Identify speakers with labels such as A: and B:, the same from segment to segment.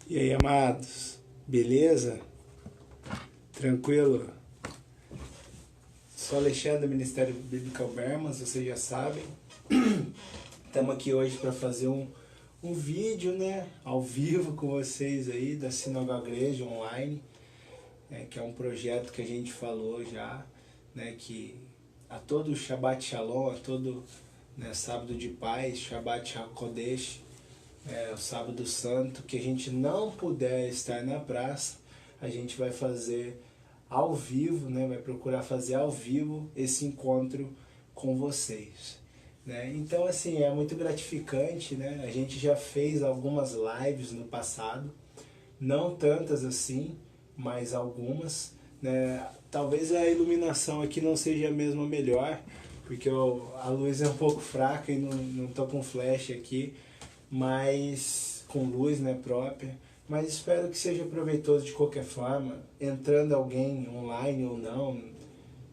A: E aí, amados, beleza? Tranquilo? Sou Alexandre do Ministério Bíblico Albermas, vocês já sabem. Estamos aqui hoje para fazer um vídeo, né, ao vivo com vocês aí da Sinagoga Igreja Online, que é um projeto que a gente falou já, né, que a todo Shabbat Shalom, a todo, né, sábado de paz, Shabbat HaKodesh, o sábado santo, que a gente não puder estar na praça, a gente vai fazer ao vivo, né? Vai procurar fazer ao vivo esse encontro com vocês, né? Então, assim, é muito gratificante, né? A gente já fez algumas lives no passado, não tantas assim, mas algumas, né? Talvez a iluminação aqui não seja mesmo a melhor, porque a luz é um pouco fraca e não tô com flash aqui, mas com luz, né, própria. Mas espero que seja proveitoso de qualquer forma, entrando alguém online ou não,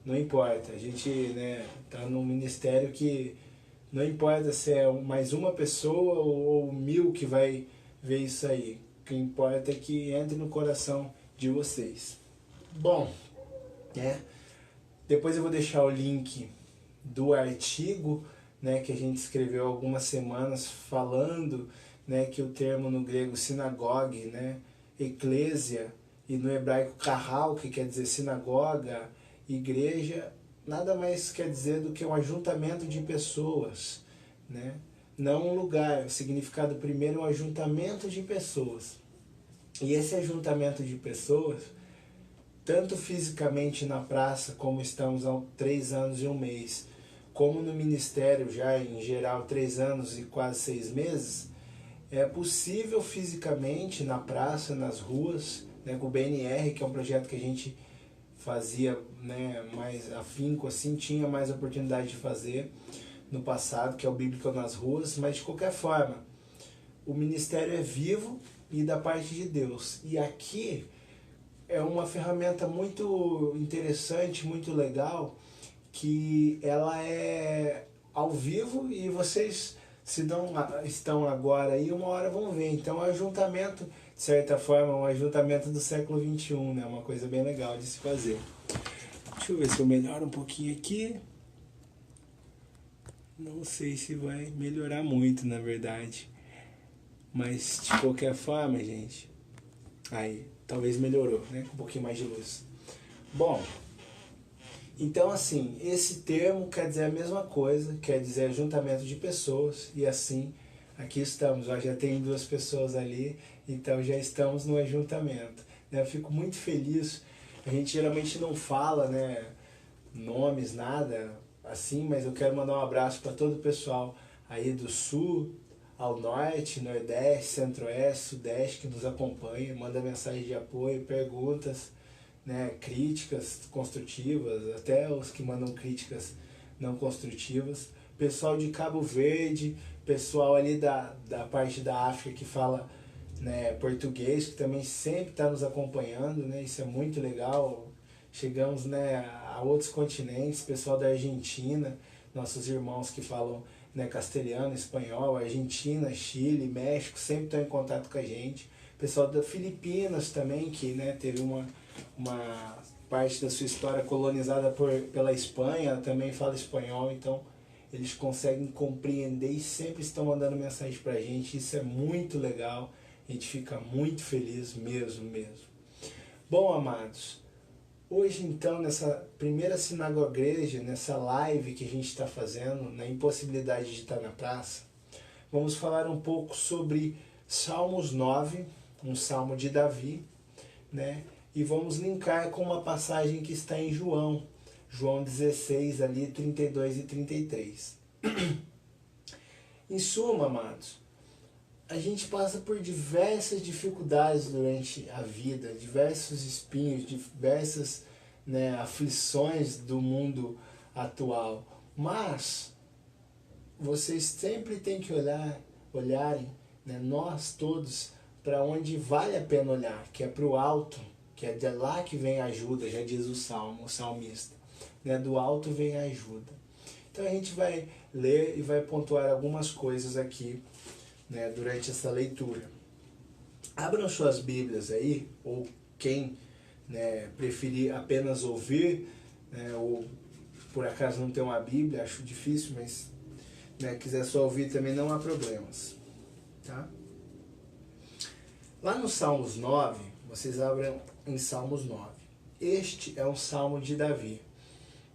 A: não importa. A gente, né, tá num ministério que não importa se é mais uma pessoa ou 1000 que vai ver isso aí. O que importa é que entre no coração de vocês. Bom, né, depois eu vou deixar o link do artigo, né, que a gente escreveu há algumas semanas falando, né, que o termo no grego sinagogue, né, eclésia, e no hebraico kahal, que quer dizer sinagoga, igreja, nada mais quer dizer do que um ajuntamento de pessoas, né? Não um lugar. O significado primeiro é um ajuntamento de pessoas. E esse ajuntamento de pessoas, tanto fisicamente na praça, como estamos há 3 anos e 1 mês, como no ministério já em geral 3 anos e quase 6 meses, é possível fisicamente na praça, nas ruas, né, com o BNR, que é um projeto que a gente fazia, né, mais afinco, assim, tinha mais oportunidade de fazer no passado, que é o Bíblico nas Ruas, mas de qualquer forma, o ministério é vivo e da parte de Deus. E aqui é uma ferramenta muito interessante, muito legal, que ela é ao vivo e vocês, se não estão agora aí, uma hora vão ver. Então é um ajuntamento, de certa forma, um ajuntamento do século XXI, né? Uma coisa bem legal de se fazer. Deixa eu ver se eu melhoro um pouquinho aqui. Não sei se vai melhorar muito, na verdade. Mas de qualquer forma, gente, aí, talvez melhorou, né? Com um pouquinho mais de luz. Bom, então, assim, esse termo quer dizer a mesma coisa, quer dizer ajuntamento de pessoas, e assim, aqui estamos, ó, já tem 2 pessoas ali, então já estamos no ajuntamento, né? Eu fico muito feliz, a gente geralmente não fala, né, nomes, nada assim, mas eu quero mandar um abraço para todo o pessoal aí do sul, ao norte, nordeste, centro-oeste, sudeste, que nos acompanha, manda mensagem de apoio, perguntas, né, críticas construtivas, até os que mandam críticas não construtivas, pessoal de Cabo Verde, pessoal ali da parte da África que fala, né, português, que também sempre está nos acompanhando, né, isso é muito legal. Chegamos, né, a outros continentes, pessoal da Argentina, nossos irmãos que falam, né, castelhano, espanhol, Argentina, Chile, México, sempre estão em contato com a gente. Pessoal da Filipinas também, que, né, teve uma parte da sua história colonizada pela Espanha, também fala espanhol, então eles conseguem compreender e sempre estão mandando mensagem pra gente. Isso é muito legal, a gente fica muito feliz mesmo. Bom, amados, hoje então, nessa primeira sinagoga igreja, nessa live que a gente está fazendo, na impossibilidade de estar na praça, vamos falar um pouco sobre Salmos 9, um salmo de Davi, né? E vamos linkar com uma passagem que está em João 16, ali 32 e 33. Em suma, amados, a gente passa por diversas dificuldades durante a vida, diversos espinhos, diversas, né, aflições do mundo atual. Mas vocês sempre têm que olharem, né, nós todos, para onde vale a pena olhar, que é para o alto, que é de lá que vem a ajuda, já diz o salmista. Né, do alto vem a ajuda. Então a gente vai ler e vai pontuar algumas coisas aqui, né, durante essa leitura. Abram suas Bíblias aí, ou quem, né, preferir apenas ouvir, né, ou por acaso não tem uma Bíblia, acho difícil, mas, né, quiser só ouvir também não há problemas. Tá? Lá no Salmos 9, vocês abrem em Salmos 9. Este é um salmo de Davi.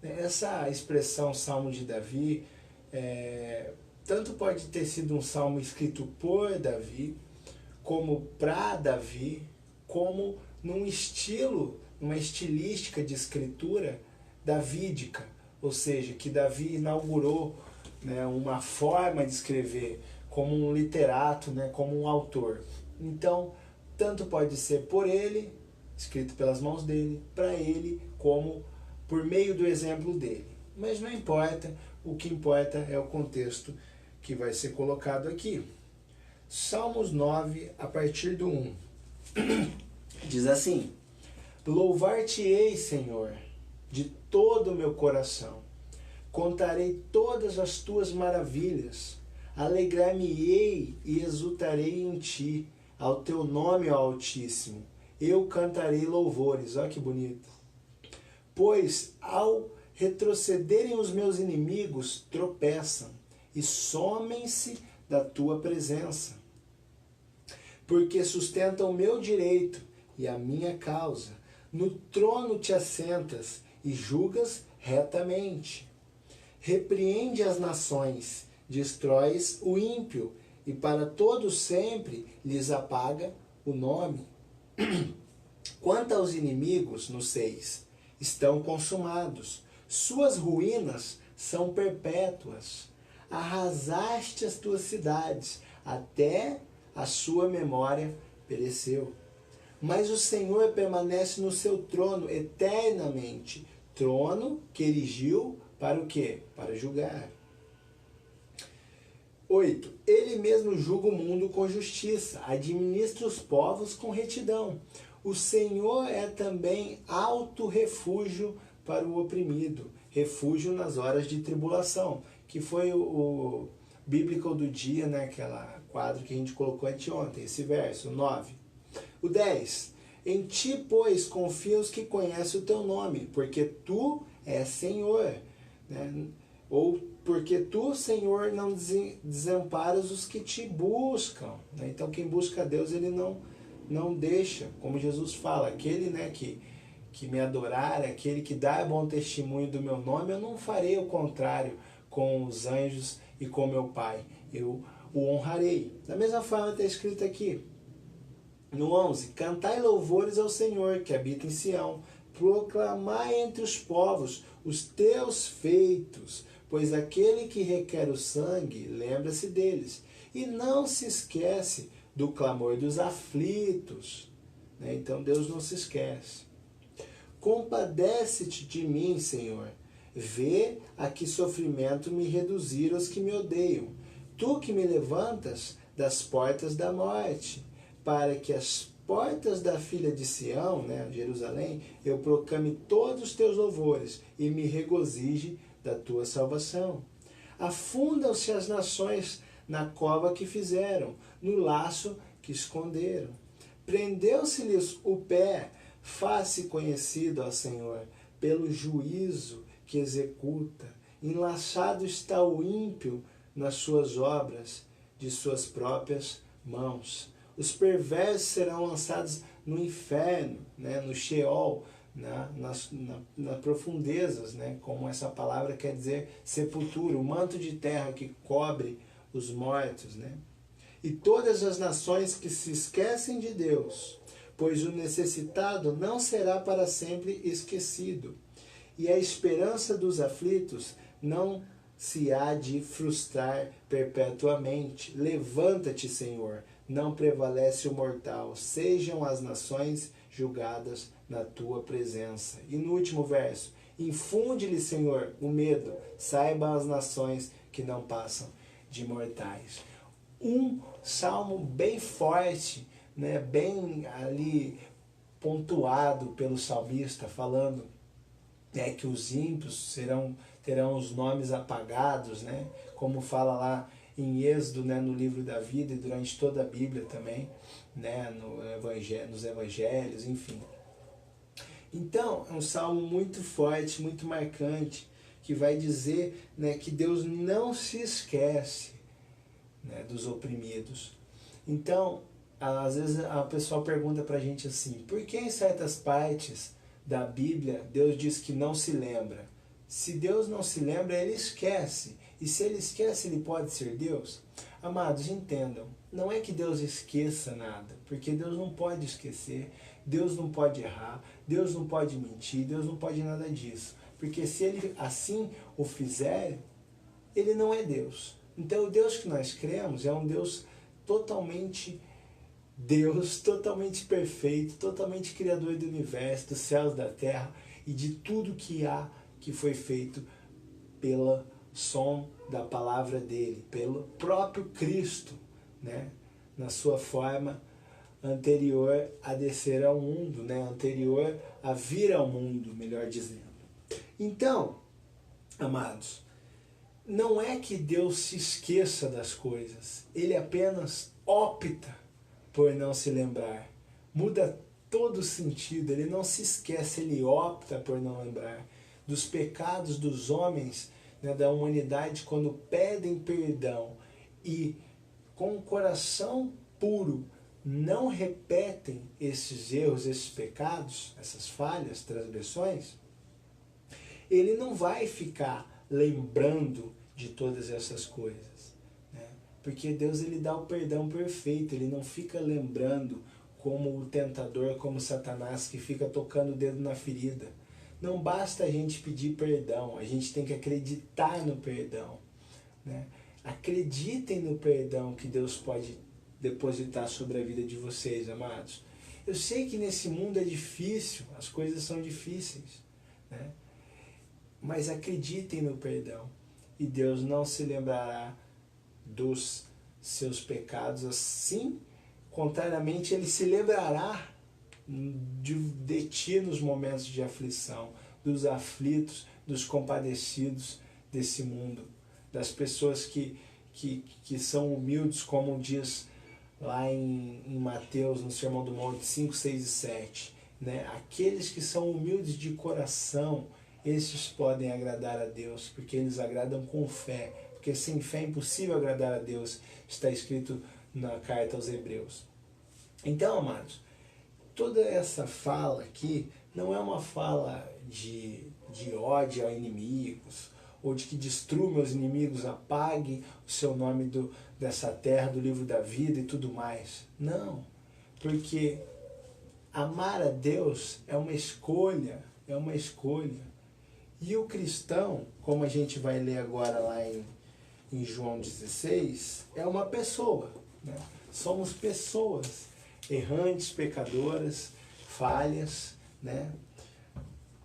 A: Essa expressão salmo de Davi, tanto pode ter sido um salmo escrito por Davi, como para Davi, como num estilo, numa estilística de escritura davídica, ou seja, que Davi inaugurou, né, uma forma de escrever como um literato, né, como um autor. Então, tanto pode ser por ele, escrito pelas mãos dele, para ele, como por meio do exemplo dele. Mas não importa, o que importa é o contexto que vai ser colocado aqui. Salmos 9, a partir do 1. Diz assim: Louvar-te-ei, Senhor, de todo o meu coração. Contarei todas as tuas maravilhas. Alegrar-me-ei e exultarei em ti. Ao teu nome, ó Altíssimo, eu cantarei louvores. Olha que bonito. Pois ao retrocederem os meus inimigos, tropeçam e somem-se da tua presença. Porque sustentam o meu direito e a minha causa. No trono te assentas e julgas retamente. Repreende as nações, destróis o ímpio, e para todo sempre lhes apaga o nome. Quanto aos inimigos, no 6, estão consumados, suas ruínas são perpétuas. Arrasaste as tuas cidades, até a sua memória pereceu. Mas o Senhor permanece no seu trono eternamente, trono que erigiu para o quê? Para julgar. 8. Ele mesmo julga o mundo com justiça, administra os povos com retidão. O Senhor é também alto refúgio para o oprimido, refúgio nas horas de tribulação, que foi o bíblico do dia, né, aquela quadro que a gente colocou anteontem, esse verso, 9. O 10. Em ti, pois, confia os que conhecem o teu nome, porque tu és Senhor, né? Ou porque tu, Senhor, não desamparas os que te buscam, né? Então quem busca a Deus, ele não deixa, como Jesus fala, aquele, né, que me adorar, aquele que dá bom testemunho do meu nome, eu não farei o contrário com os anjos e com meu Pai, eu o honrarei. Da mesma forma está escrito aqui, no 11, cantai louvores ao Senhor, que habita em Sião, proclamai entre os povos os teus feitos, pois aquele que requer o sangue, lembra-se deles, e não se esquece do clamor dos aflitos. Né? Então Deus não se esquece. Compadece-te de mim, Senhor. Vê a que sofrimento me reduziram os que me odeiam. Tu que me levantas das portas da morte, para que as portas da filha de Sião, né, Jerusalém, eu proclame todos os teus louvores e me regozije da tua salvação. Afundam-se as nações na cova que fizeram, no laço que esconderam. Prendeu-se-lhes o pé, faz-se conhecido ao Senhor, pelo juízo que executa. Enlaçado está o ímpio nas suas obras, de suas próprias mãos. Os perversos serão lançados no inferno, né, no Sheol, nas profundezas, né, como essa palavra quer dizer sepultura, o manto de terra que cobre os mortos. Né? E todas as nações que se esquecem de Deus, pois o necessitado não será para sempre esquecido, e a esperança dos aflitos não se há de frustrar perpetuamente. Levanta-te, Senhor, não prevalece o mortal, sejam as nações julgadas na tua presença. E no último verso, infunde-lhe, Senhor, o medo, saibam as nações que não passam de mortais. Um salmo bem forte, né, bem ali pontuado pelo salmista, falando, né, que os ímpios terão os nomes apagados, né, como fala lá em Êxodo, né, no livro da vida e durante toda a Bíblia também, né, nos evangelhos, enfim. Então, é um salmo muito forte, muito marcante, que vai dizer, né, que Deus não se esquece, né, dos oprimidos. Então, às vezes a pessoa pergunta pra gente assim, por que em certas partes da Bíblia Deus diz que não se lembra? Se Deus não se lembra, Ele esquece. E se Ele esquece, Ele pode ser Deus? Amados, entendam, não é que Deus esqueça nada, porque Deus não pode esquecer, Deus não pode errar, Deus não pode mentir, Deus não pode nada disso. Porque se Ele assim o fizer, Ele não é Deus. Então o Deus que nós cremos é um Deus totalmente perfeito, totalmente criador do universo, dos céus, da terra e de tudo que há, que foi feito pelo som da palavra dele, pelo próprio Cristo, né? Na sua forma anterior a descer ao mundo, né? Anterior a vir ao mundo, melhor dizendo. Então, amados, não é que Deus se esqueça das coisas, Ele apenas opta por não se lembrar. Muda todo o sentido, Ele não se esquece, Ele opta por não lembrar dos pecados dos homens, né, da humanidade, quando pedem perdão e com o coração puro não repetem esses erros, esses pecados, essas falhas, transgressões, Ele não vai ficar lembrando de todas essas coisas, né? Porque Deus, Ele dá o perdão perfeito, Ele não fica lembrando como o tentador, como Satanás, que fica tocando o dedo na ferida. Não basta a gente pedir perdão, a gente tem que acreditar no perdão, né? Acreditem no perdão que Deus pode depositar sobre a vida de vocês, amados. Eu sei que nesse mundo é difícil, as coisas são difíceis, né? Mas acreditem no perdão e Deus não se lembrará dos seus pecados. Assim, contrariamente, Ele se lembrará de ti nos momentos de aflição, dos aflitos, dos compadecidos desse mundo, das pessoas que são humildes, como diz lá em Mateus, no Sermão do Monte 5, 6 e 7. Né? Aqueles que são humildes de coração, esses podem agradar a Deus, porque eles agradam com fé, porque sem fé é impossível agradar a Deus, está escrito na carta aos Hebreus. Então, amados, toda essa fala aqui não é uma fala de ódio a inimigos, ou de que destrua meus inimigos, apague o seu nome dessa terra, do livro da vida e tudo mais. Não, porque amar a Deus é uma escolha, é uma escolha. E o cristão, como a gente vai ler agora lá em João 16, é uma pessoa, né? Somos pessoas errantes, pecadoras, falhas, né?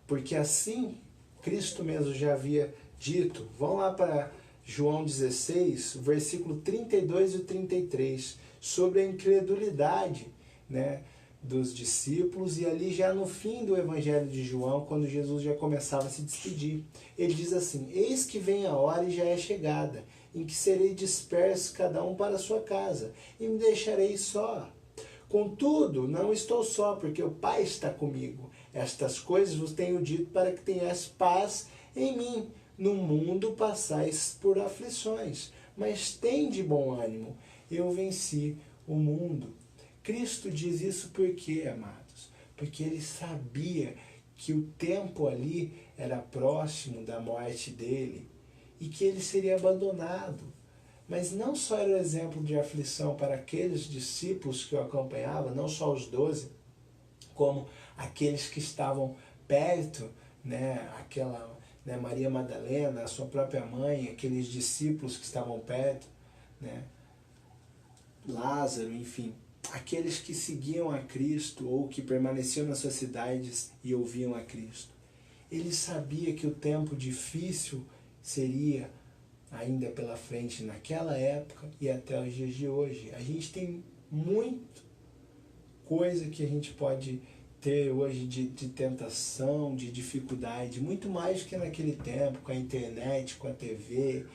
A: Porque assim Cristo mesmo já havia dito. Vão lá para João 16, versículo 32 e 33, sobre a incredulidade, né, dos discípulos, e ali já no fim do Evangelho de João, quando Jesus já começava a se despedir. Ele diz assim: eis que vem a hora e já é chegada, em que serei disperso cada um para a sua casa, e me deixarei só. Contudo, não estou só, porque o Pai está comigo. Estas coisas vos tenho dito para que tenhais paz em mim. No mundo passais por aflições, mas tende bom ânimo, eu venci o mundo. Cristo diz isso por quê, amados? Porque Ele sabia que o tempo ali era próximo da morte dele e que ele seria abandonado. Mas não só era o exemplo de aflição para aqueles discípulos que o acompanhavam, não só os 12, como aqueles que estavam perto, né, Maria Madalena, a sua própria mãe, aqueles discípulos que estavam perto, né, Lázaro, enfim, aqueles que seguiam a Cristo ou que permaneciam nas suas cidades e ouviam a Cristo. Ele sabia que o tempo difícil seria ainda pela frente naquela época e até os dias de hoje. A gente tem muita coisa que a gente pode ter hoje de tentação, de dificuldade, muito mais do que naquele tempo, com a internet, com a TV,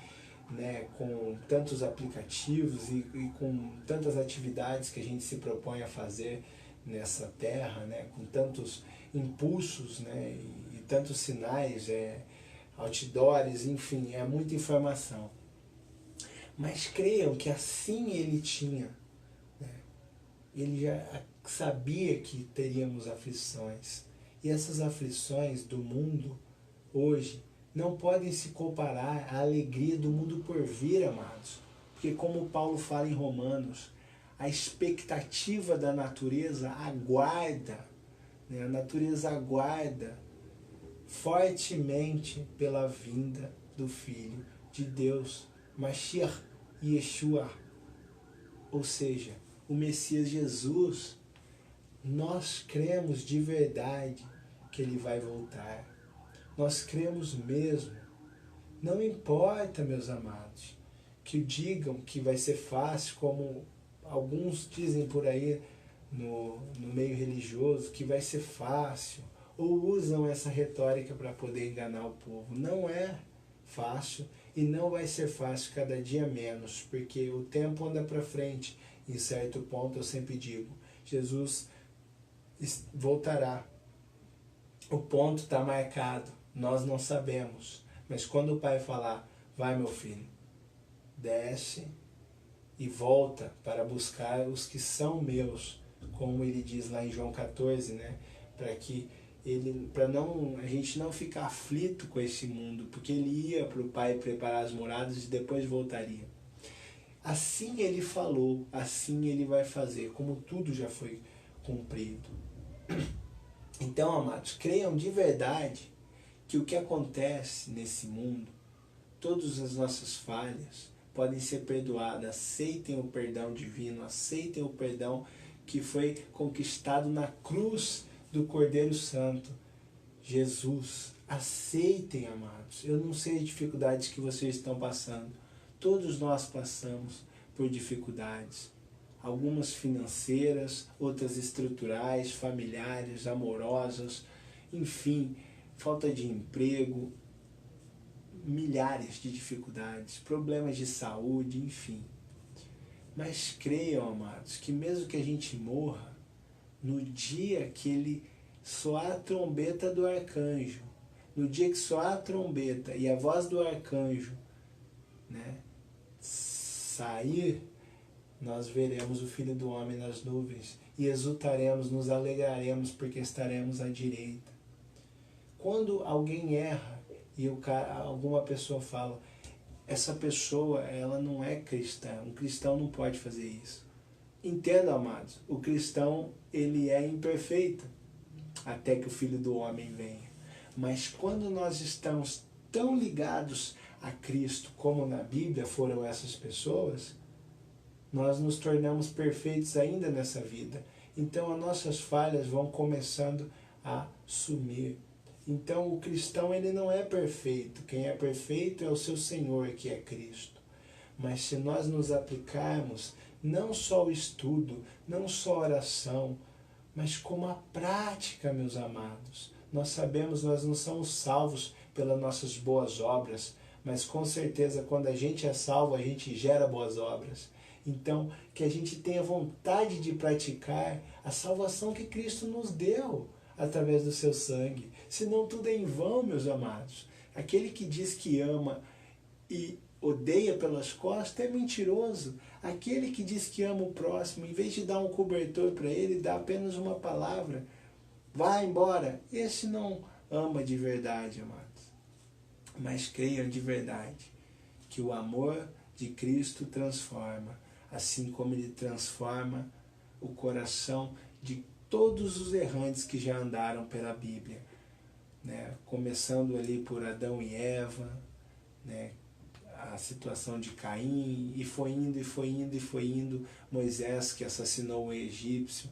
A: né, com tantos aplicativos e com tantas atividades que a gente se propõe a fazer nessa terra, né, com tantos impulsos, né, e tantos sinais, outdoors, enfim, é muita informação. Mas creiam que assim ele tinha, né, ele já sabia que teríamos aflições. E essas aflições do mundo hoje não podem se comparar à alegria do mundo por vir, amados. Porque como Paulo fala em Romanos, a expectativa da natureza aguarda, né? A natureza aguarda fortemente pela vinda do Filho de Deus, Mashiach Yeshua, ou seja, o Messias Jesus. Nós cremos de verdade que ele vai voltar. Nós cremos mesmo. Não importa, meus amados, que digam que vai ser fácil, como alguns dizem por aí no meio religioso, que vai ser fácil, ou usam essa retórica para poder enganar o povo. Não é fácil e não vai ser fácil cada dia menos, porque o tempo anda para frente. Em certo ponto eu sempre digo, Jesus voltará. O ponto está marcado, nós não sabemos. Mas quando o Pai falar, vai meu filho, desce e volta para buscar os que são meus, como ele diz lá em João 14, né? Para a gente não ficar aflito com esse mundo, porque ele ia para o Pai preparar as moradas e depois voltaria. Assim ele falou, assim ele vai fazer, como tudo já foi cumprido. Então, amados, creiam de verdade que o que acontece nesse mundo, todas as nossas falhas podem ser perdoadas. Aceitem o perdão divino, aceitem o perdão que foi conquistado na cruz do Cordeiro Santo, Jesus. Aceitem, amados. Eu não sei as dificuldades que vocês estão passando. Todos nós passamos por dificuldades. Algumas financeiras, outras estruturais, familiares, amorosas, enfim, falta de emprego, milhares de dificuldades, problemas de saúde, enfim. Mas creiam, amados, que mesmo que a gente morra, no dia que ele soar a trombeta do arcanjo, no dia que soar a trombeta e a voz do arcanjo, né, sair, nós veremos o Filho do Homem nas nuvens e exultaremos, nos alegraremos porque estaremos à direita. Quando alguém erra e alguma pessoa fala, essa pessoa ela não é cristã, um cristão não pode fazer isso. Entenda, amados, o cristão ele é imperfeito até que o Filho do Homem venha. Mas quando nós estamos tão ligados a Cristo como na Bíblia foram essas pessoas, nós nos tornamos perfeitos ainda nessa vida. Então as nossas falhas vão começando a sumir. Então o cristão ele não é perfeito. Quem é perfeito é o seu Senhor, que é Cristo. Mas se nós nos aplicarmos não só o estudo, não só a oração, mas como a prática, meus amados. Nós sabemos, nós não somos salvos pelas nossas boas obras, mas com certeza quando a gente é salvo, a gente gera boas obras. Então, que a gente tenha vontade de praticar a salvação que Cristo nos deu através do seu sangue. Senão tudo é em vão, meus amados. Aquele que diz que ama e odeia pelas costas é mentiroso. Aquele que diz que ama o próximo, em vez de dar um cobertor para ele, dá apenas uma palavra. Vá embora. Esse não ama de verdade, amados. Mas creiam de verdade que o amor de Cristo transforma, assim como ele transforma o coração de todos os errantes que já andaram pela Bíblia, né? Começando ali por Adão e Eva, né? A situação de Caim, e foi indo, e foi indo, e foi indo, Moisés que assassinou o egípcio,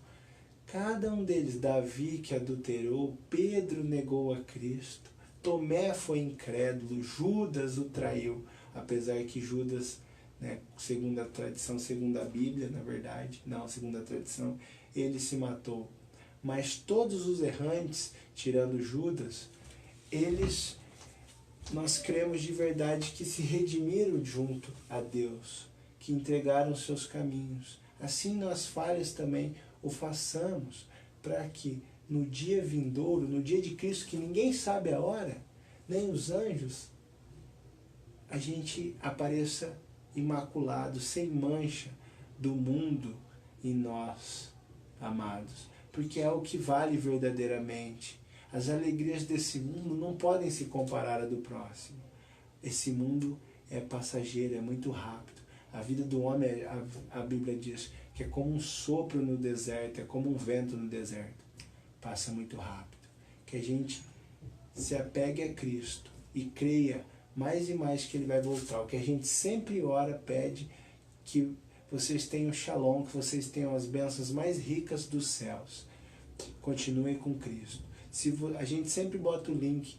A: cada um deles, Davi que adulterou, Pedro negou a Cristo, Tomé foi incrédulo, Judas o traiu, apesar que Judas, né, segundo a tradição, segundo a Bíblia, na verdade, não, segundo a tradição, ele se matou. Mas todos os errantes, tirando Judas, eles nós cremos de verdade que se redimiram junto a Deus, que entregaram seus caminhos. Assim nós falhas também o façamos, para que no dia vindouro, no dia de Cristo, que ninguém sabe a hora, nem os anjos, a gente apareça imaculado, sem mancha do mundo em nós, amados. Porque é o que vale verdadeiramente. As alegrias desse mundo não podem se comparar à do próximo. Esse mundo é passageiro, é muito rápido. A vida do homem, a Bíblia diz, que é como um sopro no deserto, é como um vento no deserto. Passa muito rápido. Que a gente se apegue a Cristo e creia mais e mais que Ele vai voltar. O que a gente sempre ora, pede, que vocês tenham shalom, que vocês tenham as bênçãos mais ricas dos céus. Continuem com Cristo. A gente sempre bota o link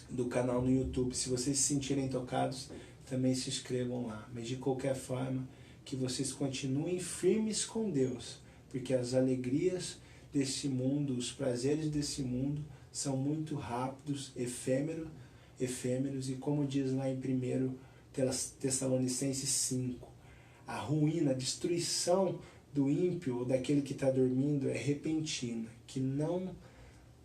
A: do canal no YouTube. Se vocês se sentirem tocados, também se inscrevam lá. Mas de qualquer forma, que vocês continuem firmes com Deus, porque as alegrias desse mundo, os prazeres desse mundo são muito rápidos, efêmeros, e como diz lá em 1 Tessalonicenses 5, a ruína, a destruição do ímpio ou daquele que está dormindo é repentina. Que não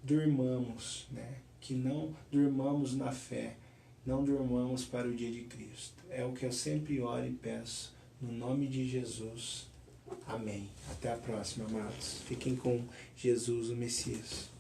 A: durmamos, né? Que não durmamos na fé, não durmamos para o dia de Cristo. É o que eu sempre oro e peço, no nome de Jesus. Amém. Até a próxima, amados. Fiquem com Jesus, o Messias.